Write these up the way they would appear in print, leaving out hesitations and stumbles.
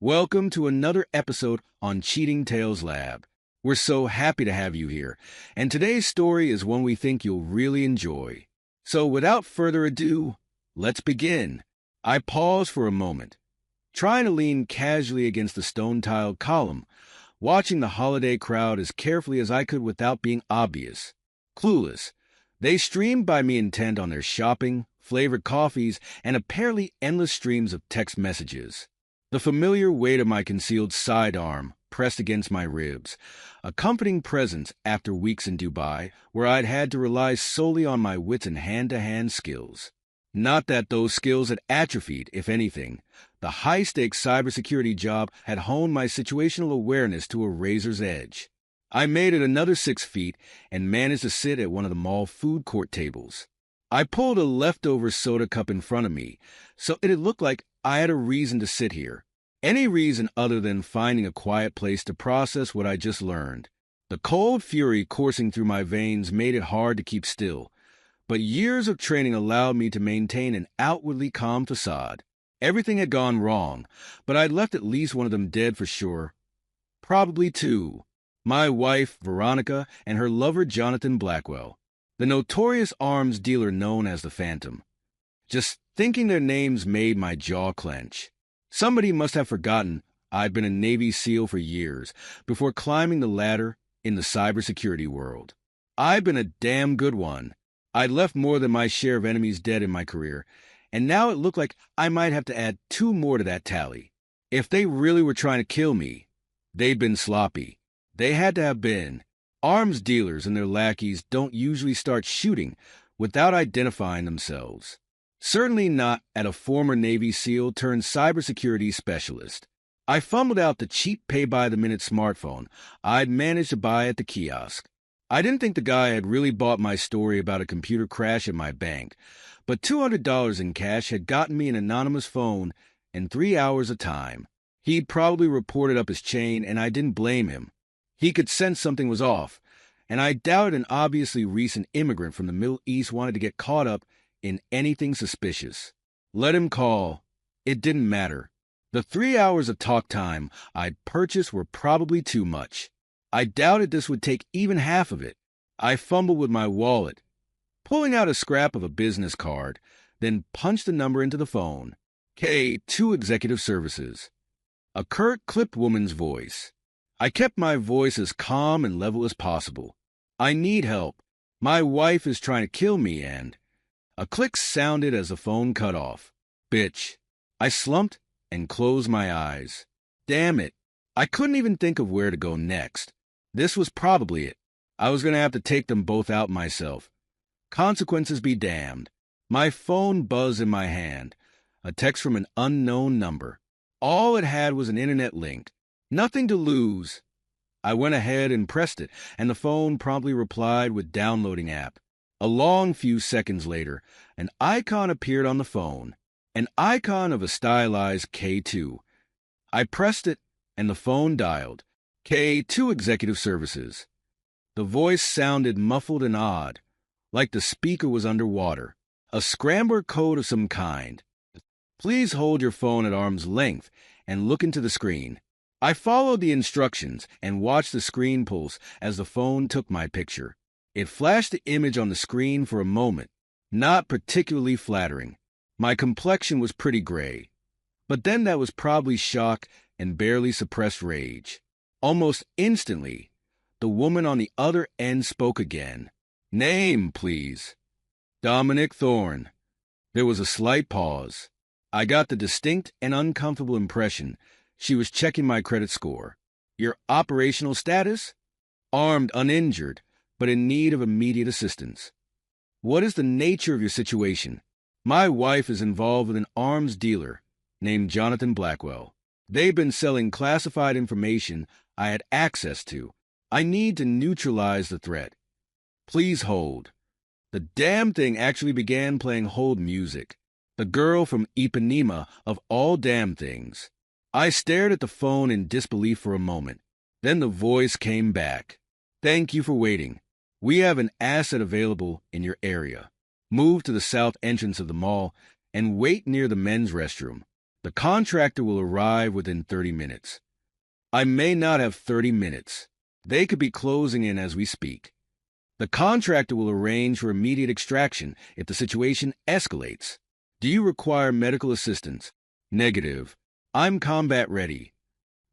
Welcome to another episode on Cheating Tales Lab. We're so happy to have you here, and today's story is one we think you'll really enjoy. So without further ado, let's begin. I paused for a moment, trying to lean casually against the stone-tiled column, watching the holiday crowd as carefully as I could without being obvious. Clueless, they streamed by me intent on their shopping, flavored coffees, and apparently endless streams of text messages. The familiar weight of my concealed sidearm pressed against my ribs, a comforting presence after weeks in Dubai, where I'd had to rely solely on my wits and hand-to-hand skills. Not that those skills had atrophied, if anything. The high-stakes cybersecurity job had honed my situational awareness to a razor's edge. I made it another 6 feet and managed to sit at one of the mall food court tables. I pulled a leftover soda cup in front of me, so it had looked like I had a reason to sit here. Any reason other than finding a quiet place to process what I just learned. The cold fury coursing through my veins made it hard to keep still, but years of training allowed me to maintain an outwardly calm facade. Everything had gone wrong, but I'd left at least one of them dead for sure. Probably two. My wife, Veronica, and her lover, Jonathan Blackwell, the notorious arms dealer known as the Phantom. Just thinking their names made my jaw clench. Somebody must have forgotten I'd been a Navy SEAL for years before climbing the ladder in the cybersecurity world. I'd been a damn good one. I'd left more than my share of enemies dead in my career, and now it looked like I might have to add 2 more to that tally. If they really were trying to kill me, they'd been sloppy. They had to have been. Arms dealers and their lackeys don't usually start shooting without identifying themselves. Certainly not at a former Navy SEAL turned cybersecurity specialist. I fumbled out the cheap pay-by-the-minute smartphone I'd managed to buy at the kiosk. I didn't think the guy had really bought my story about a computer crash at my bank, but $200 in cash had gotten me an anonymous phone and 3 hours of time. He'd probably reported up his chain, and I didn't blame him. He could sense something was off, and I doubted an obviously recent immigrant from the Middle East wanted to get caught up in anything suspicious. Let him call. It didn't matter. The 3 hours of talk time I'd purchased were probably too much. I doubted this would take even half of it. I fumbled with my wallet, pulling out a scrap of a business card, then punched the number into the phone. K2 Executive Services. A curt, clipped woman's voice. I kept my voice as calm and level as possible. I need help. My wife is trying to kill me, and... A click sounded as the phone cut off. Bitch. I slumped and closed my eyes. Damn it. I couldn't even think of where to go next. This was probably it. I was going to have to take them both out myself. Consequences be damned. My phone buzzed in my hand. A text from an unknown number. All it had was an internet link. Nothing to lose. I went ahead and pressed it, and the phone promptly replied with downloading app. A long few seconds later, an icon appeared on the phone, an icon of a stylized K2. I pressed it, and the phone dialed. K2 Executive Services. The voice sounded muffled and odd, like the speaker was underwater. A scrambler code of some kind. Please hold your phone at arm's length and look into the screen. I followed the instructions and watched the screen pulse as the phone took my picture. It flashed the image on the screen for a moment, not particularly flattering. My complexion was pretty gray, but then that was probably shock and barely suppressed rage. Almost instantly, the woman on the other end spoke again. Name, please. Dominic Thorne. There was a slight pause. I got the distinct and uncomfortable impression she was checking my credit score. Your operational status? Armed, uninjured, but in need of immediate assistance. What is the nature of your situation? My wife is involved with an arms dealer named Jonathan Blackwell. They've been selling classified information I had access to. I need to neutralize the threat. Please hold. The damn thing actually began playing hold music. The girl from Ipanema of all damn things. I stared at the phone in disbelief for a moment. Then the voice came back. Thank you for waiting. We have an asset available in your area. Move to the south entrance of the mall and wait near the men's restroom. The contractor will arrive within 30 minutes. I may not have 30 minutes. They could be closing in as we speak. The contractor will arrange for immediate extraction if the situation escalates. Do you require medical assistance? Negative. I'm combat ready.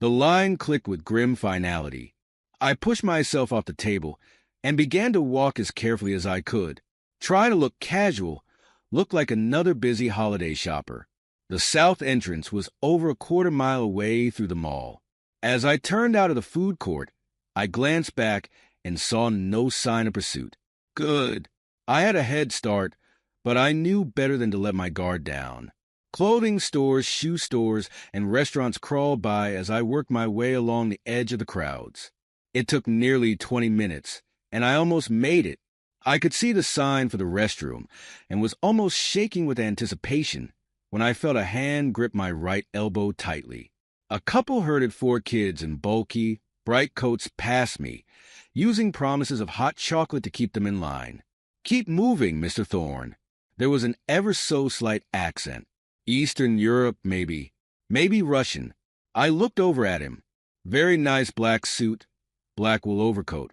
The line clicked with grim finality. I pushed myself off the table and began to walk as carefully as I could, trying to look casual, look like another busy holiday shopper. The south entrance was over a quarter-mile away through the mall. As I turned out of the food court, I glanced back and saw no sign of pursuit. Good. I had a head start, but I knew better than to let my guard down. Clothing stores, shoe stores, and restaurants crawled by as I worked my way along the edge of the crowds. It took nearly 20 minutes, and I almost made it. I could see the sign for the restroom and was almost shaking with anticipation when I felt a hand grip my right elbow tightly. A couple herded 4 kids in bulky, bright coats past me, using promises of hot chocolate to keep them in line. Keep moving, Mr. Thorne. There was an ever-so-slight accent. Eastern Europe, maybe. Maybe Russian. I looked over at him. Very nice black suit, black wool overcoat.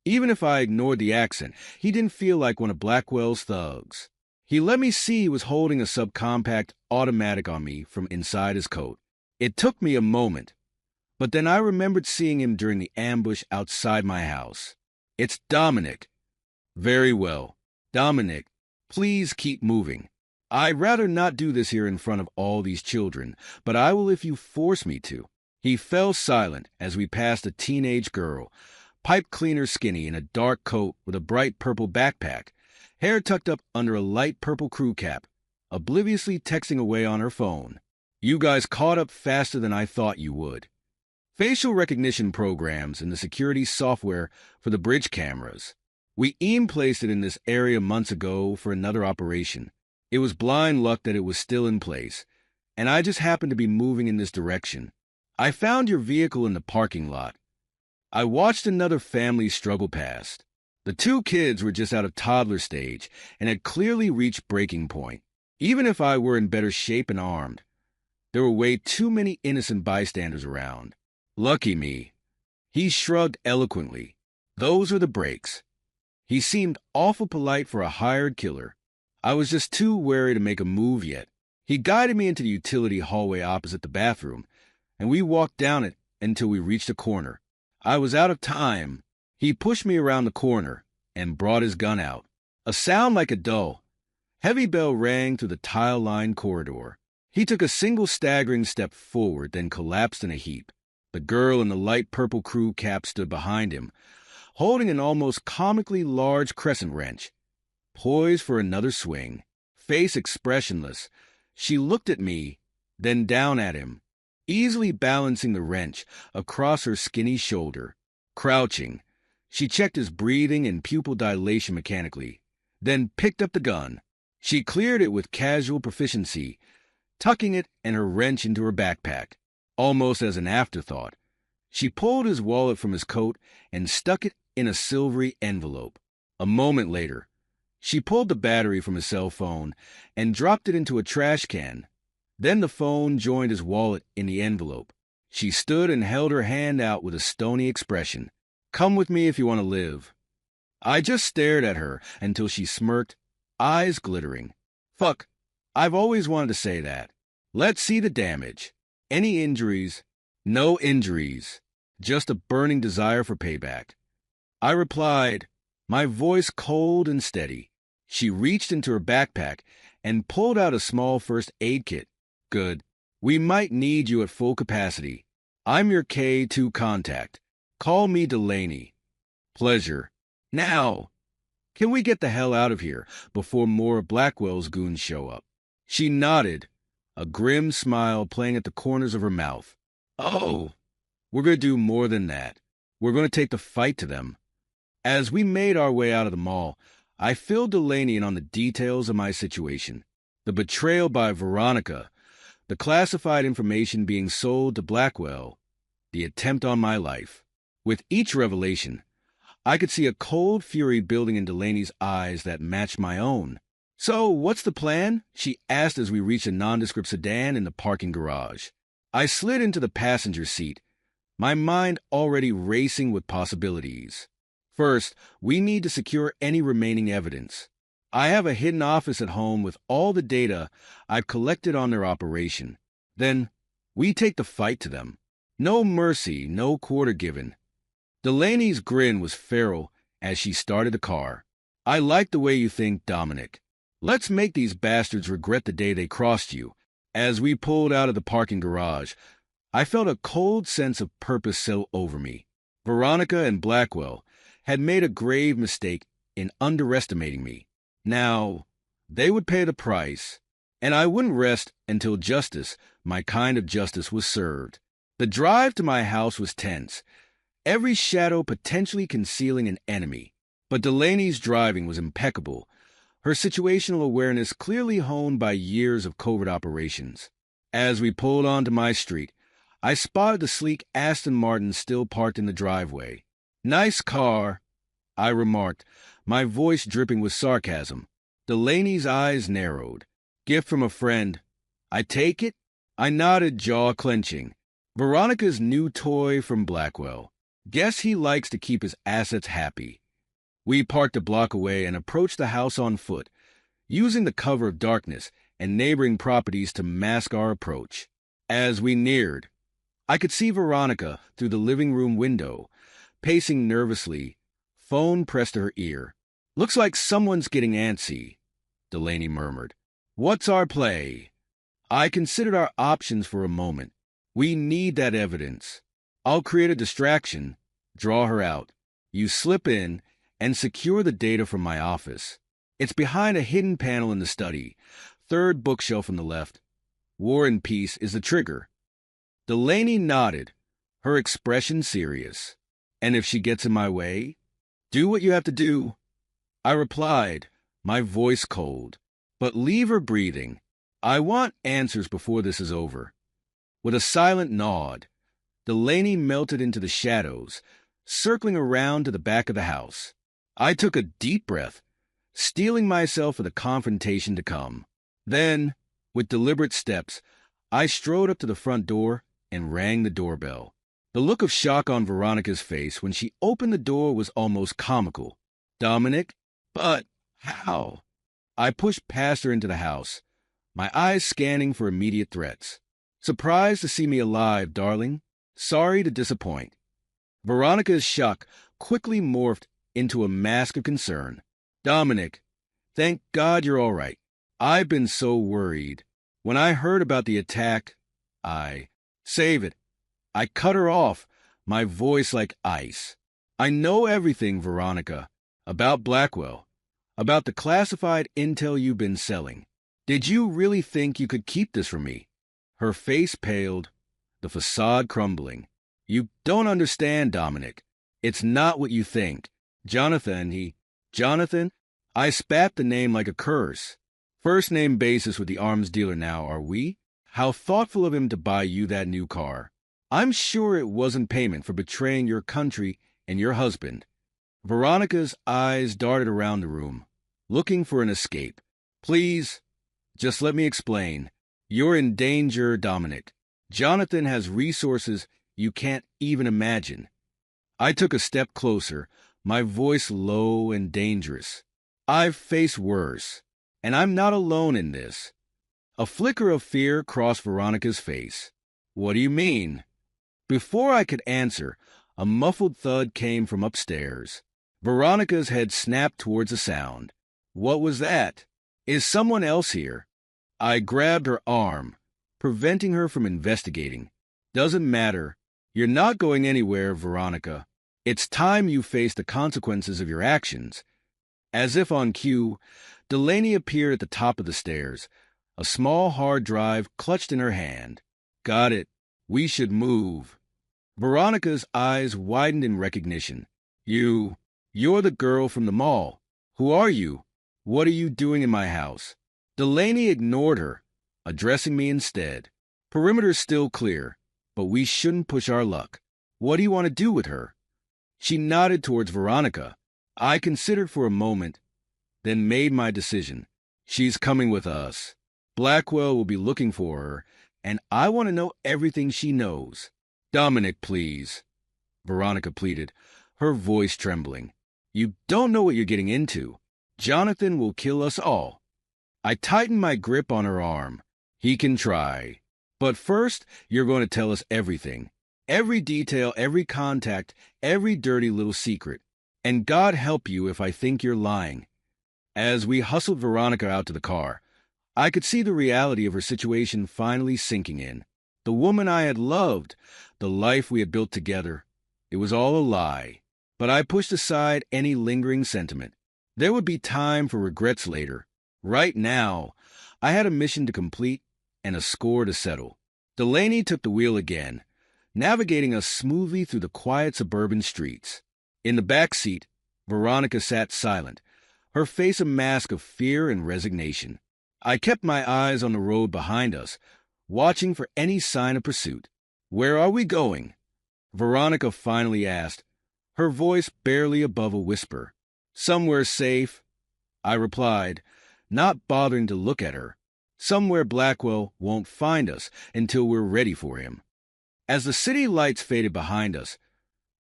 Even if I ignored the accent, he didn't feel like one of Blackwell's thugs. He let me see he was holding a subcompact automatic on me from inside his coat. It took me a moment, but then I remembered seeing him during the ambush outside my house. It's Dominic. Very well. Dominic, please keep moving. I'd rather not do this here in front of all these children, but I will if you force me to. He fell silent as we passed a teenage girl, pipe cleaner skinny in a dark coat with a bright purple backpack, hair tucked up under a light purple crew cap, obliviously texting away on her phone. You guys caught up faster than I thought you would. Facial recognition programs and the security software for the bridge cameras. We placed it in this area months ago for another operation. It was blind luck that it was still in place, and I just happened to be moving in this direction. I found your vehicle in the parking lot. I watched another family struggle past. The 2 kids were just out of toddler stage and had clearly reached breaking point. Even if I were in better shape and armed, there were way too many innocent bystanders around. Lucky me. He shrugged eloquently. Those were the breaks. He seemed awful polite for a hired killer. I was just too wary to make a move yet. He guided me into the utility hallway opposite the bathroom, and we walked down it until we reached a corner. I was out of time. He pushed me around the corner and brought his gun out. A sound like a dull, heavy bell rang through the tile-lined corridor. He took a single staggering step forward, then collapsed in a heap. The girl in the light purple crew cap stood behind him, holding an almost comically large crescent wrench. Poised for another swing, face expressionless, she looked at me, then down at him, easily balancing the wrench across her skinny shoulder. Crouching, she checked his breathing and pupil dilation mechanically, then picked up the gun. She cleared it with casual proficiency, tucking it and her wrench into her backpack. Almost as an afterthought, she pulled his wallet from his coat and stuck it in a silvery envelope. A moment later, she pulled the battery from his cell phone and dropped it into a trash can. Then the phone joined his wallet in the envelope. She stood and held her hand out with a stony expression. Come with me if you want to live. I just stared at her until she smirked, eyes glittering. Fuck, I've always wanted to say that. Let's see the damage. Any injuries? No injuries. Just a burning desire for payback. I replied, my voice cold and steady. She reached into her backpack and pulled out a small first aid kit. Good. We might need you at full capacity. I'm your K2 contact. Call me Delaney. Pleasure. Now, can we get the hell out of here before more of Blackwell's goons show up? She nodded, a grim smile playing at the corners of her mouth. Oh, we're going to do more than that. We're going to take the fight to them. As we made our way out of the mall, I filled Delaney in on the details of my situation. The betrayal by Veronica, the classified information being sold to Blackwell, the attempt on my life. With each revelation, I could see a cold fury building in Delaney's eyes that matched my own. "So, what's the plan?" she asked as we reached a nondescript sedan in the parking garage. I slid into the passenger seat, my mind already racing with possibilities. First, we need to secure any remaining evidence. I have a hidden office at home with all the data I've collected on their operation. Then, we take the fight to them. No mercy, no quarter given. Delaney's grin was feral as she started the car. "I like the way you think, Dominic. Let's make these bastards regret the day they crossed you." As we pulled out of the parking garage, I felt a cold sense of purpose settle over me. Veronica and Blackwell had made a grave mistake in underestimating me. Now, they would pay the price, and I wouldn't rest until justice, my kind of justice, was served. The drive to my house was tense, every shadow potentially concealing an enemy. But Delaney's driving was impeccable, her situational awareness clearly honed by years of covert operations. As we pulled onto my street, I spotted the sleek Aston Martin still parked in the driveway. "Nice car," I remarked, my voice dripping with sarcasm. Delaney's eyes narrowed. "Gift from a friend. I take it?" I nodded, jaw clenching. "Veronica's new toy from Blackwell. Guess he likes to keep his assets happy." We parked a block away and approached the house on foot, using the cover of darkness and neighboring properties to mask our approach. As we neared, I could see Veronica through the living room window, pacing nervously, phone pressed to her ear. "Looks like someone's getting antsy," Delaney murmured. "What's our play?" I considered our options for a moment. "We need that evidence. I'll create a distraction, draw her out. You slip in and secure the data from my office. It's behind a hidden panel in the study, third bookshelf from the left. War and Peace is the trigger." Delaney nodded, her expression serious. "And if she gets in my way, do what you have to do." I replied, my voice cold. "But leave her breathing. I want answers before this is over." With a silent nod, Delaney melted into the shadows, circling around to the back of the house. I took a deep breath, steeling myself for the confrontation to come. Then, with deliberate steps, I strode up to the front door and rang the doorbell. The look of shock on Veronica's face when she opened the door was almost comical. "Dominic? But how?" I pushed past her into the house, my eyes scanning for immediate threats. "Surprised to see me alive, darling? Sorry to disappoint." Veronica's shock quickly morphed into a mask of concern. "Dominic, thank God you're all right. I've been so worried. When I heard about the attack, Save it." I cut her off, my voice like ice. "I know everything, Veronica. About Blackwell. About the classified intel you've been selling. Did you really think you could keep this from me?" Her face paled, the facade crumbling. "You don't understand, Dominic. It's not what you think. Jonathan, I spat the name like a curse. First name basis with the arms dealer now, are we? How thoughtful of him to buy you that new car. I'm sure it wasn't payment for betraying your country and your husband." Veronica's eyes darted around the room, looking for an escape. "Please, just let me explain. You're in danger, Dominic. Jonathan has resources you can't even imagine." I took a step closer, my voice low and dangerous. "I've faced worse, and I'm not alone in this." A flicker of fear crossed Veronica's face. "What do you mean?" Before I could answer, a muffled thud came from upstairs. Veronica's head snapped towards the sound. "What was that? Is someone else here?" I grabbed her arm, preventing her from investigating. "Doesn't matter. You're not going anywhere, Veronica. It's time you face the consequences of your actions." As if on cue, Delaney appeared at the top of the stairs, a small hard drive clutched in her hand. "Got it. We should move." Veronica's eyes widened in recognition. You're the girl from the mall. Who are you? What are you doing in my house?" Delaney ignored her, addressing me instead. "Perimeter's still clear, but we shouldn't push our luck. What do you want to do with her?" She nodded towards Veronica. I considered for a moment, then made my decision. She's coming with us. Blackwell will be looking for her, and I want to know everything she knows. Dominic, please, Veronica pleaded, her voice trembling. You don't know what you're getting into. Jonathan will kill us all. I tightened my grip on her arm. He can try. But first, you're going to tell us everything. Every detail, every contact, every dirty little secret. And God help you if I think you're lying. As we hustled Veronica out to the car, I could see the reality of her situation finally sinking in. The woman I had loved, the life we had built together, it was all a lie. But I pushed aside any lingering sentiment. There would be time for regrets later. Right now, I had a mission to complete and a score to settle. Delaney took the wheel again, navigating us smoothly through the quiet suburban streets. In the back seat, Veronica sat silent, her face a mask of fear and resignation. I kept my eyes on the road behind us, watching for any sign of pursuit. Where are we going? Veronica finally asked, her voice barely above a whisper. Somewhere safe, I replied, not bothering to look at her. Somewhere Blackwell won't find us until we're ready for him. As the city lights faded behind us,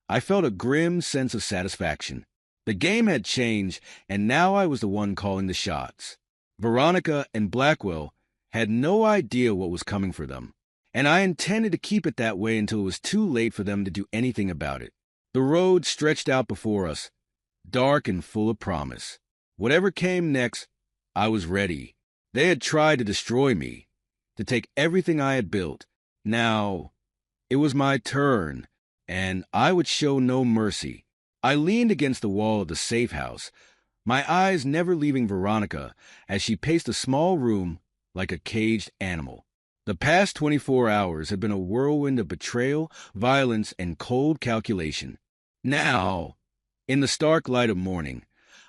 I felt a grim sense of satisfaction. The game had changed, and now I was the one calling the shots. Veronica and Blackwell had no idea what was coming for them, and I intended to keep it that way until it was too late for them to do anything about it. The road stretched out before us, dark and full of promise. Whatever came next, I was ready. They had tried to destroy me, to take everything I had built. Now, it was my turn, and I would show no mercy. I leaned against the wall of the safe house, my eyes never leaving Veronica as she paced a small room like a caged animal. The past 24 hours had been a whirlwind of betrayal, violence, and cold calculation. Now, in the stark light of morning,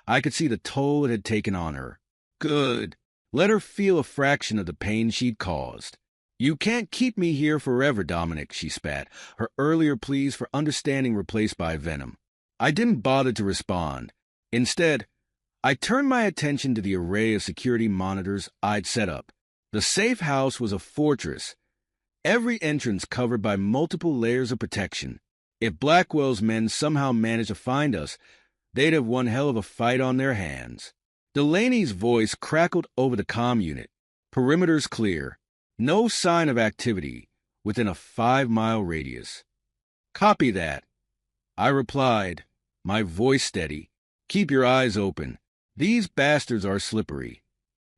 I could see the toll it had taken on her. Good. Let her feel a fraction of the pain she'd caused. You can't keep me here forever, Dominic, she spat, her earlier pleas for understanding replaced by venom. I didn't bother to respond. Instead, I turned my attention to the array of security monitors I'd set up. The safe house was a fortress, every entrance covered by multiple layers of protection. If Blackwell's men somehow managed to find us, they'd have one hell of a fight on their hands. Delaney's voice crackled over the comm unit. Perimeters clear. No sign of activity within a 5-mile radius. Copy that. I replied, my voice steady. Keep your eyes open. These bastards are slippery.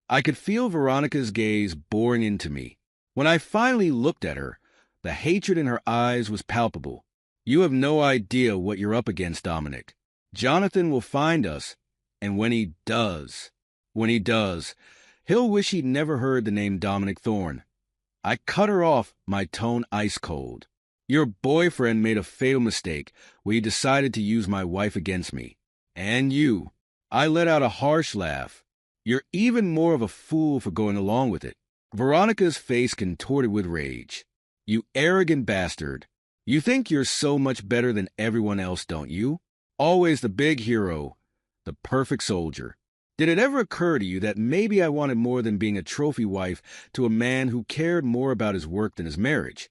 I could feel Veronica's gaze boring into me. When I finally looked at her, the hatred in her eyes was palpable. You have no idea what you're up against, Dominic. Jonathan will find us, and when he does, he'll wish he'd never heard the name Dominic Thorne. I cut her off, my tone ice cold. Your boyfriend made a fatal mistake where he decided to use my wife against me. And you. I let out a harsh laugh. You're even more of a fool for going along with it. Veronica's face contorted with rage. You arrogant bastard. You think you're so much better than everyone else, don't you? Always the big hero, the perfect soldier. Did it ever occur to you that maybe I wanted more than being a trophy wife to a man who cared more about his work than his marriage?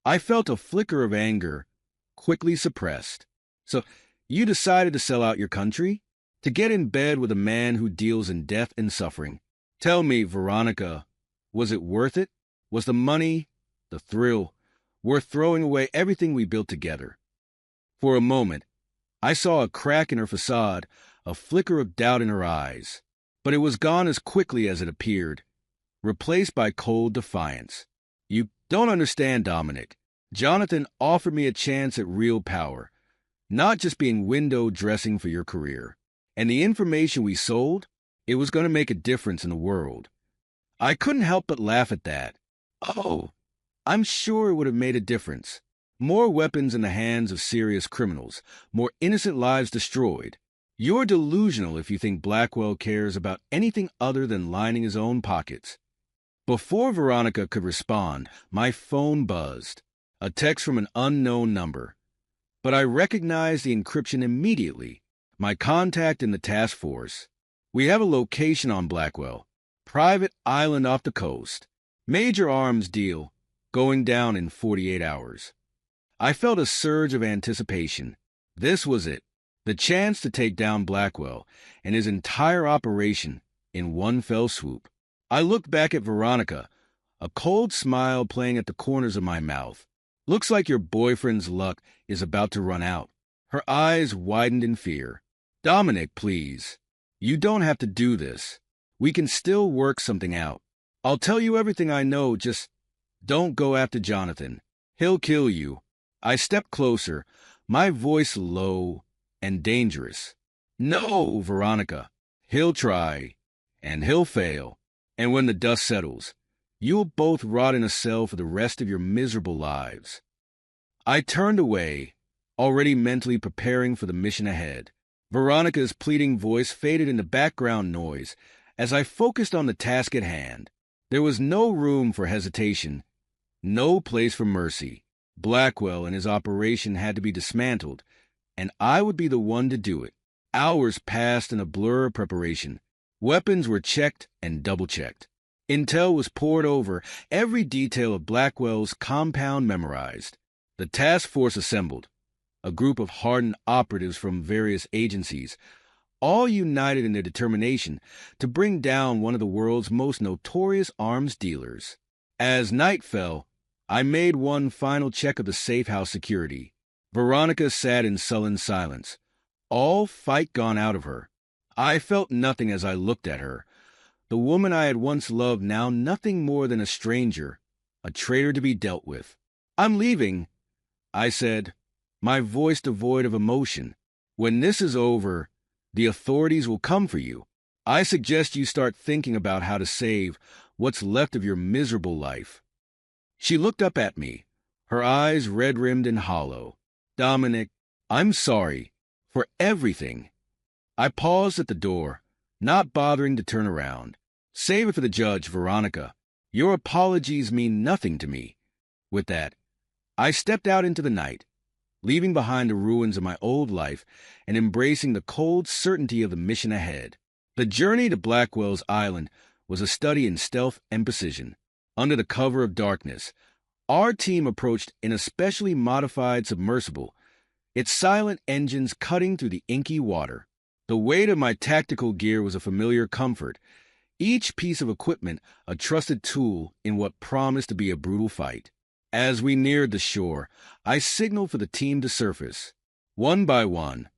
I felt a flicker of anger, quickly suppressed. So, you decided to sell out your country? To get in bed with a man who deals in death and suffering? Tell me, Veronica, was it worth it? Was the money, the thrill, worth throwing away everything we built together? For a moment, I saw a crack in her facade, a flicker of doubt in her eyes, but it was gone as quickly as it appeared, replaced by cold defiance. You don't understand, Dominic. Jonathan offered me a chance at real power, not just being window dressing for your career. And the information we sold, it was going to make a difference in the world. I couldn't help but laugh at that. Oh, I'm sure it would have made a difference. More weapons in the hands of serious criminals, more innocent lives destroyed. You're delusional if you think Blackwell cares about anything other than lining his own pockets. Before Veronica could respond, my phone buzzed. A text from an unknown number. But I recognized the encryption immediately. My contact in the task force. We have a location on Blackwell. private island off the coast. Major arms deal, going down in 48 hours. I felt a surge of anticipation. This was it, the chance to take down Blackwell and his entire operation in one fell swoop. I looked back at Veronica, a cold smile playing at the corners of my mouth. Looks like your boyfriend's luck is about to run out. Her eyes widened in fear. Dominic, please. You don't have to do this. We can still work something out. I'll tell you everything I know, just don't go after Jonathan. He'll kill you. I stepped closer, my voice low and dangerous. No, Veronica. He'll try, and he'll fail. And when the dust settles, you'll both rot in a cell for the rest of your miserable lives. I turned away, already mentally preparing for the mission ahead. Veronica's pleading voice faded into background noise as I focused on the task at hand. There was no room for hesitation, no place for mercy. Blackwell and his operation had to be dismantled, and I would be the one to do it. Hours passed in a blur of preparation. Weapons were checked and double-checked. Intel was poured over, every detail of Blackwell's compound memorized. The task force assembled, a group of hardened operatives from various agencies, all united in their determination to bring down one of the world's most notorious arms dealers. As night fell, I made one final check of the safe house security. Veronica sat in sullen silence, all fight gone out of her. I felt nothing as I looked at her. The woman I had once loved, now nothing more than a stranger, a traitor to be dealt with. I'm leaving, I said, my voice devoid of emotion. When this is over, the authorities will come for you. I suggest you start thinking about how to save what's left of your miserable life. She looked up at me, her eyes red-rimmed and hollow. Dominic, I'm sorry for everything. I paused at the door, not bothering to turn around. Save it for the judge, Veronica. Your apologies mean nothing to me. With that, I stepped out into the night, leaving behind the ruins of my old life and embracing the cold certainty of the mission ahead. The journey to Blackwell's Island was a study in stealth and precision. Under the cover of darkness, our team approached in a specially modified submersible, its silent engines cutting through the inky water. The weight of my tactical gear was a familiar comfort, each piece of equipment a trusted tool in what promised to be a brutal fight. As we neared the shore, I signaled for the team to surface. One by one,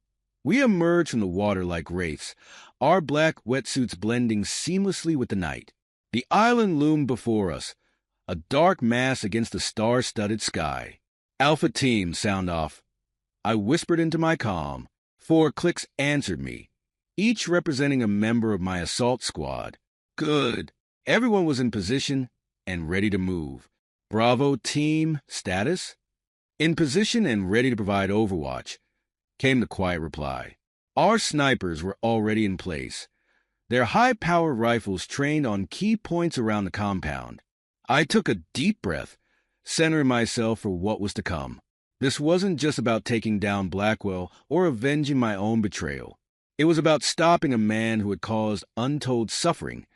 we emerged from the water like wraiths, our black wetsuits blending seamlessly with the night. The island loomed before us, a dark mass against the star-studded sky. Alpha Team, sound off. I whispered into my comm. 4 clicks answered me, each representing a member of my assault squad. Good. Everyone was in position and ready to move. Bravo Team, status? In position and ready to provide overwatch, came the quiet reply. Our snipers were already in place, their high-power rifles trained on key points around the compound. I took a deep breath, centering myself for what was to come. This wasn't just about taking down Blackwell or avenging my own betrayal. It was about stopping a man who had caused untold suffering,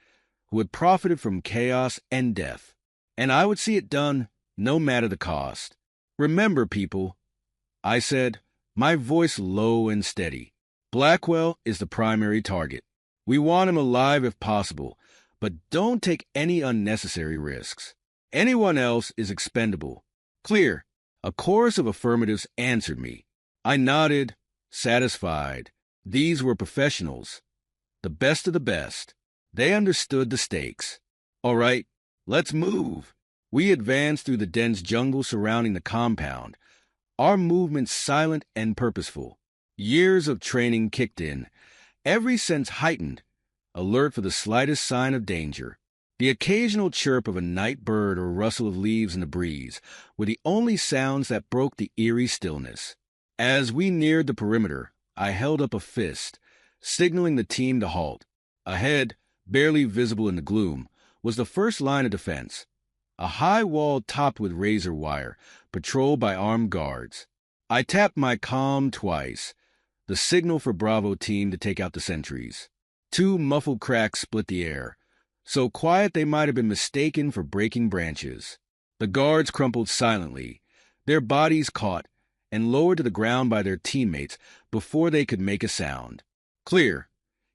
who had profited from chaos and death. And I would see it done no matter the cost. Remember, people, I said, my voice low and steady. Blackwell is the primary target. We want him alive if possible, but don't take any unnecessary risks. Anyone else is expendable. Clear. A chorus of affirmatives answered me. I nodded, satisfied. These were professionals, the best of the best. They understood the stakes. All right, let's move. We advanced through the dense jungle surrounding the compound, our movements silent and purposeful. Years of training kicked in, every sense heightened, alert for the slightest sign of danger. The occasional chirp of a night bird or rustle of leaves in the breeze were the only sounds that broke the eerie stillness. As we neared the perimeter, I held up a fist, signaling the team to halt. Ahead, barely visible in the gloom, was the first line of defense, a high wall topped with razor wire, patrolled by armed guards. I tapped my comm twice, the signal for Bravo Team to take out the sentries. 2 muffled cracks split the air, so quiet they might have been mistaken for breaking branches. The guards crumpled silently, their bodies caught and lowered to the ground by their teammates before they could make a sound. Clear,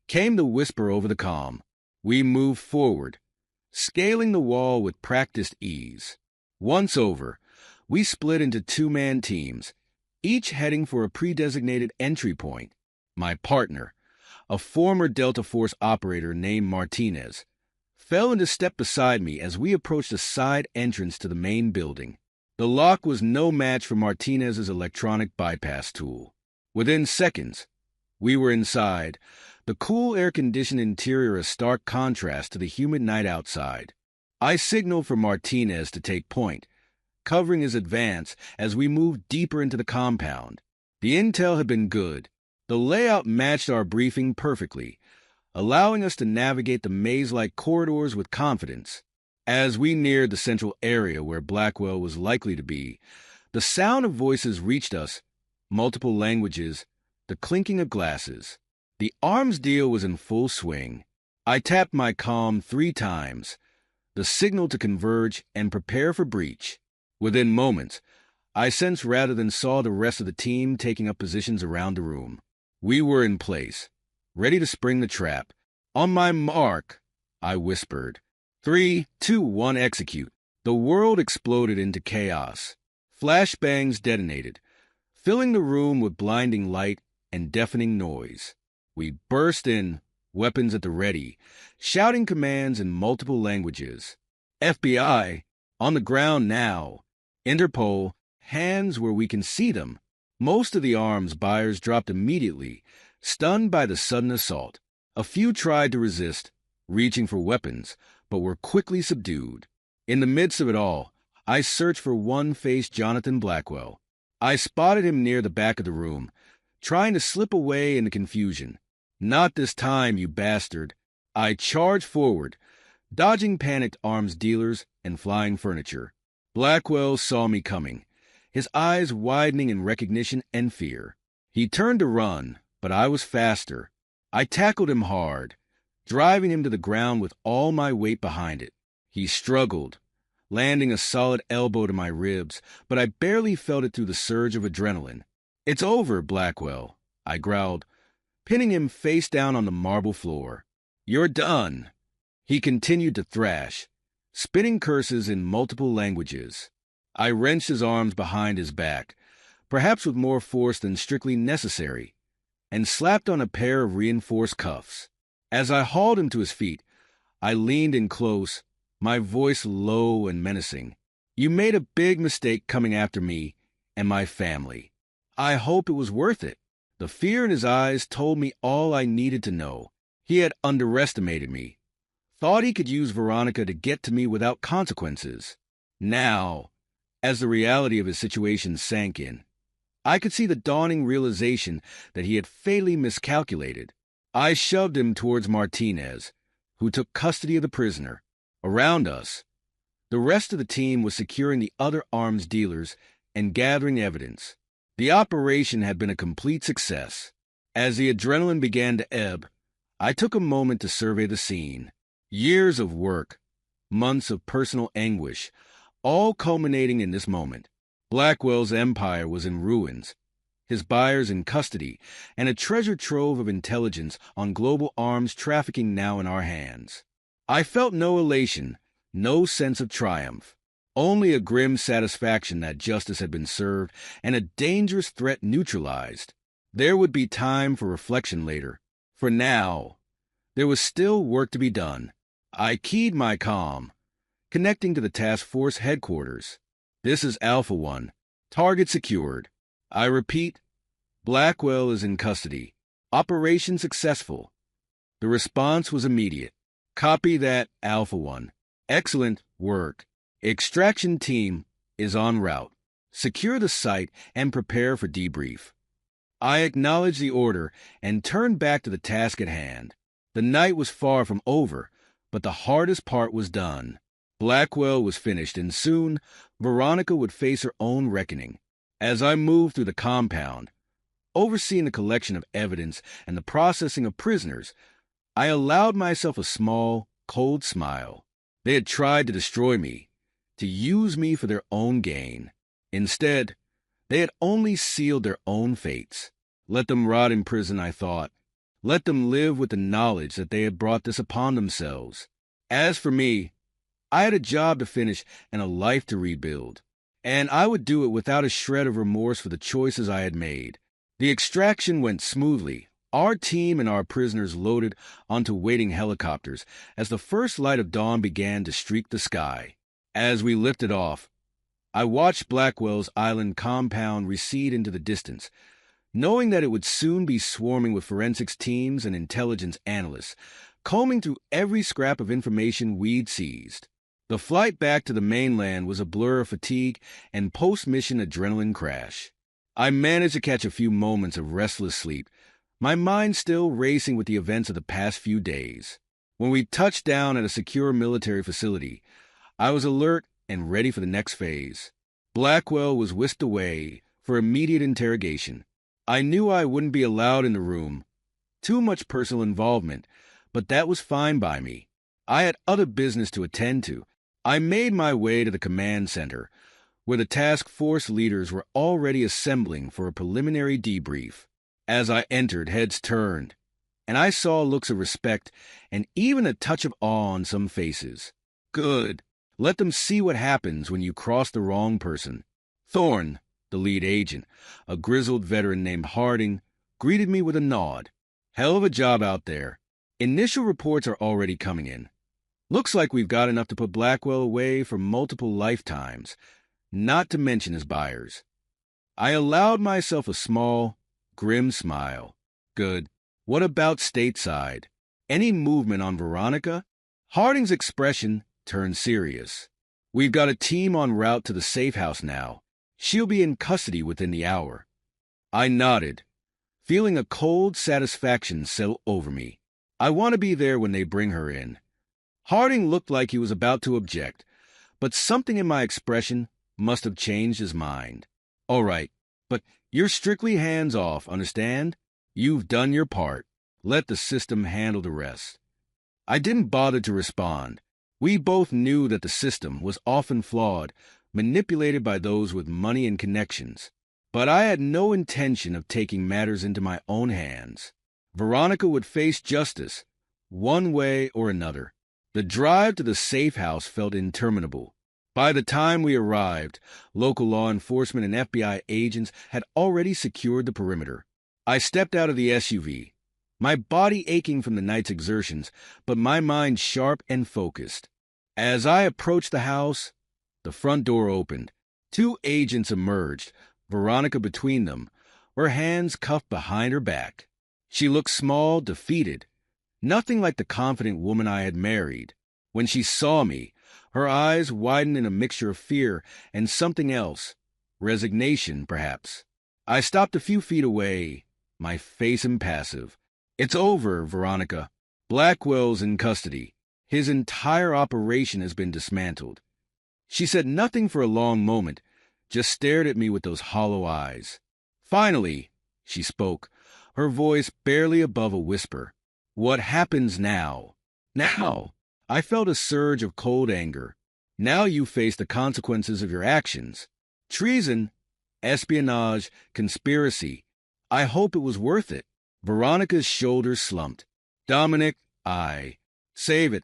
came the whisper over the comm. We moved forward, scaling the wall with practiced ease. Once over, we split into two-man teams, each heading for a pre-designated entry point. My partner, a former Delta Force operator named Martinez, fell into step beside me as we approached a side entrance to the main building. The lock was no match for Martinez's electronic bypass tool. Within seconds, we were inside, the cool air-conditioned interior a stark contrast to the humid night outside. I signaled for Martinez to take point, covering his advance as we moved deeper into the compound. The intel had been good. The layout matched our briefing perfectly, allowing us to navigate the maze-like corridors with confidence. As we neared the central area where Blackwell was likely to be, the sound of voices reached us, multiple languages, the clinking of glasses. The arms deal was in full swing. I tapped my comm 3 times, the signal to converge and prepare for breach. Within moments, I sensed rather than saw the rest of the team taking up positions around the room. We were in place, ready to spring the trap. On my mark, I whispered. 3, 2, 1, execute. The world exploded into chaos. Flashbangs detonated, filling the room with blinding light and deafening noise. We burst in, weapons at the ready, shouting commands in multiple languages. FBI, on the ground now. Interpol, hands where we can see them. Most of the arms buyers dropped immediately, stunned by the sudden assault. A few tried to resist, reaching for weapons, but were quickly subdued. In the midst of it all, I searched for one-faced Jonathan Blackwell. I spotted him near the back of the room, trying to slip away in the confusion. Not this time, you bastard. I charged forward, dodging panicked arms dealers and flying furniture. Blackwell saw me coming, his eyes widening in recognition and fear. He turned to run, but I was faster. I tackled him hard, driving him to the ground with all my weight behind it. He struggled, landing a solid elbow to my ribs, but I barely felt it through the surge of adrenaline. "It's over, Blackwell," I growled, pinning him face down on the marble floor. "You're done." He continued to thrash, spitting curses in multiple languages. I wrenched his arms behind his back, perhaps with more force than strictly necessary, and slapped on a pair of reinforced cuffs. As I hauled him to his feet, I leaned in close, my voice low and menacing. "You made a big mistake coming after me and my family. I hope it was worth it." The fear in his eyes told me all I needed to know. He had underestimated me, thought he could use Veronica to get to me without consequences. Now, as the reality of his situation sank in, I could see the dawning realization that he had fatally miscalculated. I shoved him towards Martinez, who took custody of the prisoner. Around us, the rest of the team was securing the other arms dealers and gathering evidence. The operation had been a complete success. As the adrenaline began to ebb, I took a moment to survey the scene. Years of work, months of personal anguish, all culminating in this moment. Blackwell's empire was in ruins, his buyers in custody, and a treasure trove of intelligence on global arms trafficking now in our hands. I felt no elation, no sense of triumph, only a grim satisfaction that justice had been served and a dangerous threat neutralized. There would be time for reflection later. For now, there was still work to be done. I keyed my comm, connecting to the task force headquarters. "This is Alpha 1. Target secured. I repeat, Blackwell is in custody. Operation successful." The response was immediate. "Copy that, Alpha 1. Excellent work. Extraction team is en route. Secure the site and prepare for debrief." I acknowledged the order and turned back to the task at hand. The night was far from over, but the hardest part was done. Blackwell was finished, and soon Veronica would face her own reckoning. As I moved through the compound, overseeing the collection of evidence and the processing of prisoners, I allowed myself a small, cold smile. They had tried to destroy me, to use me for their own gain. Instead, they had only sealed their own fates. Let them rot in prison, I thought. Let them live with the knowledge that they had brought this upon themselves. As for me, I had a job to finish and a life to rebuild, and I would do it without a shred of remorse for the choices I had made. The extraction went smoothly. Our team and our prisoners loaded onto waiting helicopters as the first light of dawn began to streak the sky. As we lifted off, I watched Blackwell's island compound recede into the distance, knowing that it would soon be swarming with forensics teams and intelligence analysts, combing through every scrap of information we'd seized. The flight back to the mainland was a blur of fatigue and post-mission adrenaline crash. I managed to catch a few moments of restless sleep, my mind still racing with the events of the past few days. When we touched down at a secure military facility, I was alert and ready for the next phase. Blackwell was whisked away for immediate interrogation. I knew I wouldn't be allowed in the room. Too much personal involvement, but that was fine by me. I had other business to attend to. I made my way to the command center, where the task force leaders were already assembling for a preliminary debrief. As I entered, heads turned, and I saw looks of respect and even a touch of awe on some faces. Good. Let them see what happens when you cross the wrong person. Thorne, the lead agent, a grizzled veteran named Harding, greeted me with a nod. Hell of a job out there. Initial reports are already coming in. Looks like we've got enough to put Blackwell away for multiple lifetimes, not to mention his buyers. I allowed myself a small, grim smile. Good. What about stateside? Any movement on Veronica? Harding's expression turned serious. We've got a team en route to the safe house now. She'll be in custody within the hour. I nodded, feeling a cold satisfaction settle over me. I want to be there when they bring her in. Harding looked like he was about to object, but something in my expression must have changed his mind. All right, but you're strictly hands-off, understand? You've done your part. Let the system handle the rest. I didn't bother to respond. We both knew that the system was often flawed, manipulated by those with money and connections. But I had no intention of taking matters into my own hands. Veronica would face justice, one way or another. The drive to the safe house felt interminable. By the time we arrived, local law enforcement and FBI agents had already secured the perimeter. I stepped out of the SUV, my body aching from the night's exertions, but my mind sharp and focused. As I approached the house, the front door opened. 2 agents emerged, Veronica between them, her hands cuffed behind her back. She looked small, defeated, nothing like the confident woman I had married. When she saw me, her eyes widened in a mixture of fear and something else, resignation, perhaps. I stopped a few feet away, my face impassive. It's over, Veronica. Blackwell's in custody. His entire operation has been dismantled. She said nothing for a long moment, just stared at me with those hollow eyes. Finally, she spoke, her voice barely above a whisper. What happens now? Now! I felt a surge of cold anger. Now you face the consequences of your actions. Treason, espionage, conspiracy. I hope it was worth it. Veronica's shoulders slumped. Dominic, save it.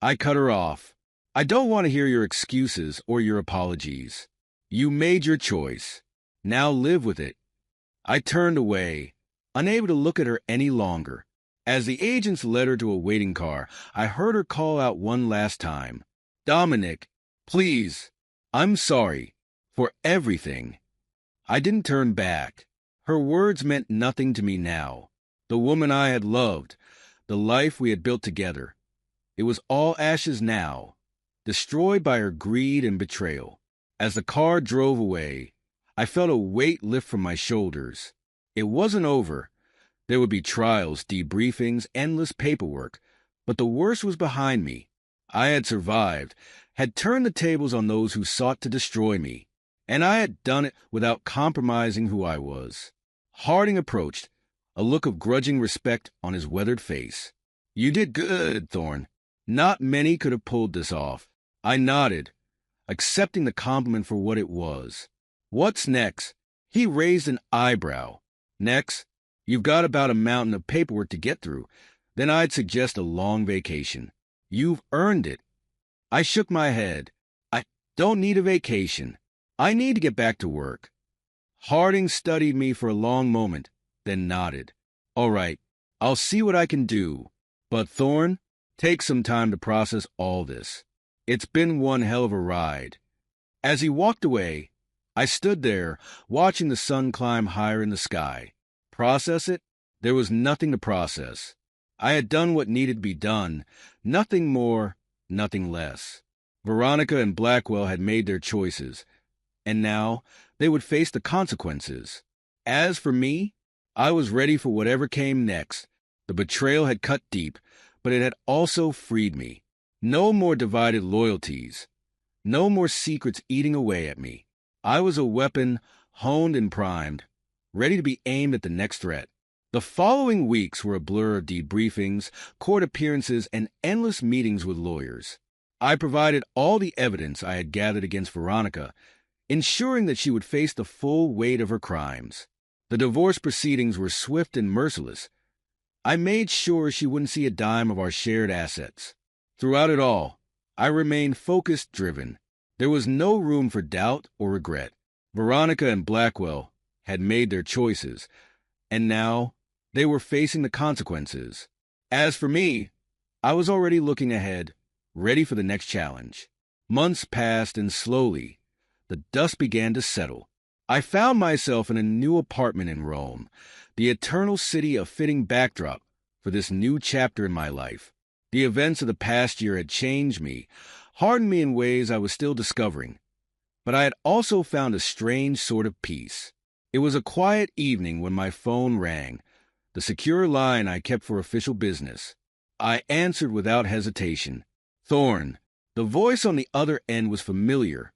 I cut her off. I don't want to hear your excuses or your apologies. You made your choice. Now live with it. I turned away, unable to look at her any longer. As the agents led her to a waiting car, I heard her call out one last time. Dominic, please. I'm sorry. For everything. I didn't turn back. Her words meant nothing to me now. The woman I had loved, the life we had built together. It was all ashes now, destroyed by her greed and betrayal. As the car drove away, I felt a weight lift from my shoulders. It wasn't over. There would be trials, debriefings, endless paperwork, but the worst was behind me. I had survived, had turned the tables on those who sought to destroy me, and I had done it without compromising who I was. Harding approached, a look of grudging respect on his weathered face. You did good, Thorne. Not many could have pulled this off. I nodded, accepting the compliment for what it was. What's next? He raised an eyebrow. Next, you've got about a mountain of paperwork to get through. Then I'd suggest a long vacation. You've earned it. I shook my head. I don't need a vacation. I need to get back to work. Harding studied me for a long moment, then nodded. All right, I'll see what I can do. But Thorne, take some time to process all this. It's been one hell of a ride. As he walked away, I stood there, watching the sun climb higher in the sky. Process it? There was nothing to process. I had done what needed to be done, nothing more, nothing less. Veronica and Blackwell had made their choices, and now they would face the consequences. As for me, I was ready for whatever came next. The betrayal had cut deep, but it had also freed me. No more divided loyalties. No more secrets eating away at me. I was a weapon, honed and primed, ready to be aimed at the next threat. The following weeks were a blur of debriefings, court appearances, and endless meetings with lawyers. I provided all the evidence I had gathered against Veronica, ensuring that she would face the full weight of her crimes. The divorce proceedings were swift and merciless. I made sure she wouldn't see a dime of our shared assets. Throughout it all, I remained focused, driven. There was no room for doubt or regret. Veronica and Blackwell had made their choices, and now they were facing the consequences. As for me, I was already looking ahead, ready for the next challenge. Months passed, and slowly, the dust began to settle. I found myself in a new apartment in Rome, the eternal city, a fitting backdrop for this new chapter in my life. The events of the past year had changed me, hardened me in ways I was still discovering. But I had also found a strange sort of peace. It was a quiet evening when my phone rang, the secure line I kept for official business. I answered without hesitation. Thorne. The voice on the other end was familiar.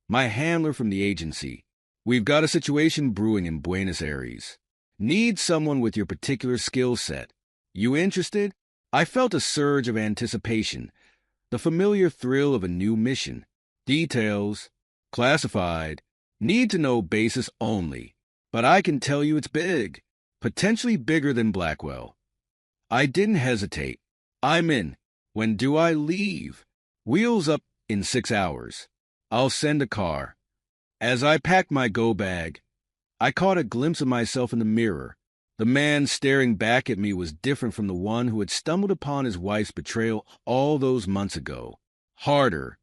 My handler from the agency. We've got a situation brewing in Buenos Aires. Need someone with your particular skill set. You interested? I felt a surge of anticipation, the familiar thrill of a new mission. Details, classified, need to know basis only. But I can tell you it's big, potentially bigger than Blackwell. I didn't hesitate. I'm in. When do I leave? Wheels up in 6 hours. I'll send a car. As I packed my go bag, I caught a glimpse of myself in the mirror. The man staring back at me was different from the one who had stumbled upon his wife's betrayal all those months ago. Harder,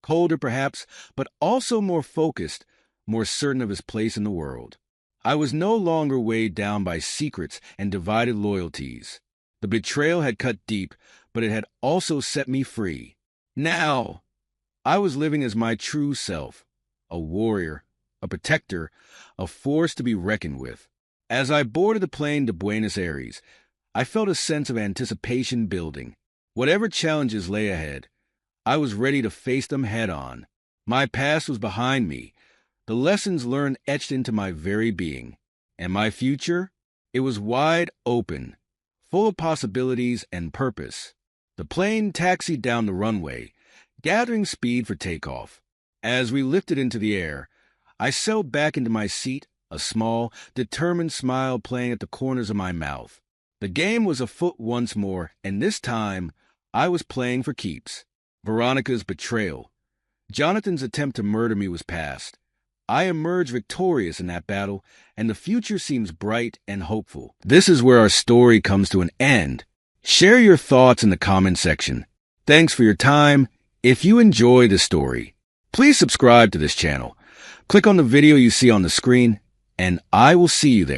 colder perhaps, but also more focused, more certain of his place in the world. I was no longer weighed down by secrets and divided loyalties. The betrayal had cut deep, but it had also set me free. Now, I was living as my true self, a warrior, a protector, a force to be reckoned with. As I boarded the plane to Buenos Aires, I felt a sense of anticipation building. Whatever challenges lay ahead, I was ready to face them head-on. My past was behind me, the lessons learned etched into my very being. And my future? It was wide open, full of possibilities and purpose. The plane taxied down the runway, gathering speed for takeoff. As we lifted into the air, I settled back into my seat, a small, determined smile playing at the corners of my mouth. The game was afoot once more, and this time I was playing for keeps. Veronica's betrayal, Jonathan's attempt to murder me was past. I emerged victorious in that battle, and the future seems bright and hopeful. This is where our story comes to an end. Share your thoughts in the comment section. Thanks for your time. If you enjoy this story, please subscribe to this channel. Click on the video you see on the screen, and I will see you there.